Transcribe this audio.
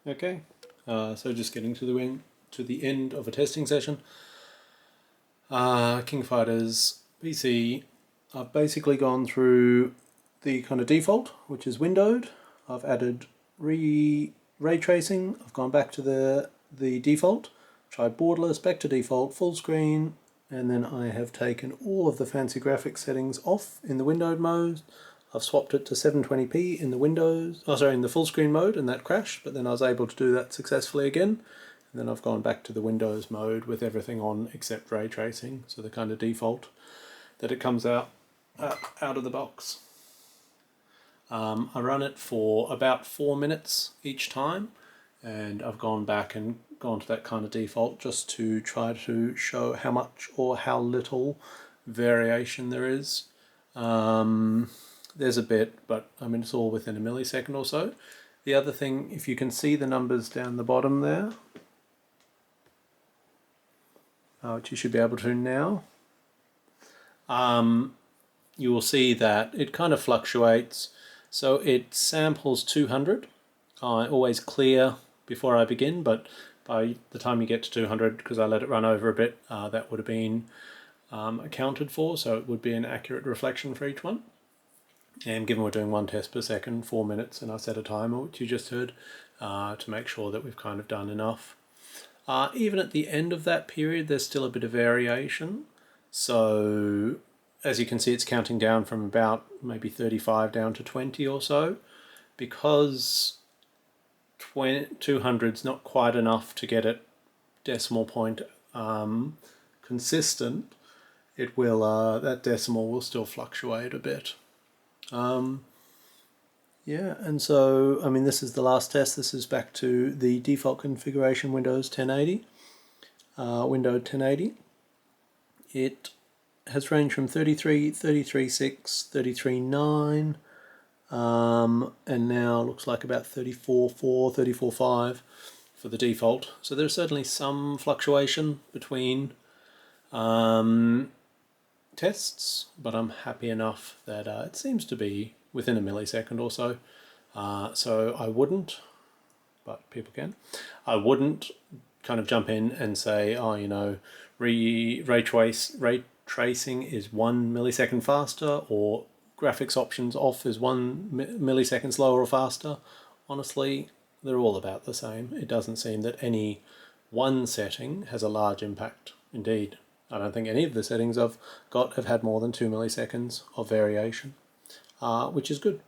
Okay, so just getting to the end of a testing session. King of Fighters PC. I've basically gone through the kind of default, which is windowed. I've added ray tracing. I've gone back to the default, tried borderless, back to default, full screen, and then I have taken all of the fancy graphics settings off in the windowed mode. I've swapped it to 720p in the in the full screen mode, and that crashed, but then I was able to do that successfully again. And then I've gone back to the Windows mode with everything on except ray tracing, so the kind of default that it comes out of the box. I run it for about 4 minutes each time, and I've gone back and gone to that kind of default just to try to show how much or how little variation there is. There's a bit, but I mean it's all within a millisecond or so. The other thing, if you can see the numbers down the bottom there, which you should be able to now, you will see that it kind of fluctuates. So it samples 200. I always clear before I begin, but by the time you get to 200, because I let it run over a bit, that would have been accounted for, so it would be an accurate reflection for each one. And given we're doing 1 test per second, 4 minutes, and I set a timer, which you just heard, to make sure that we've kind of done enough. Even at the end of that period, there's still a bit of variation. So as you can see, it's counting down from about maybe 35 down to 20 or so. Because 200's not quite enough to get it decimal point consistent, it will that decimal will still fluctuate a bit. Yeah, and so, I mean, this is the last test. This is back to the default configuration, Windows 1080, windowed 1080. It has ranged from 33, 33.6, 33.9, and now looks like about 34.4, 34.5 for the default. So there's certainly some fluctuation between tests, but I'm happy enough that it seems to be within a millisecond or so. So I wouldn't, but people can, I wouldn't kind of jump in and say, oh, you know, ray tracing is 1 millisecond faster, or graphics options off is 1 millisecond slower or faster. Honestly, they're all about the same. It doesn't seem that any one setting has a large impact. Indeed, I don't think any of the settings I've got have had more than 2 milliseconds of variation, which is good.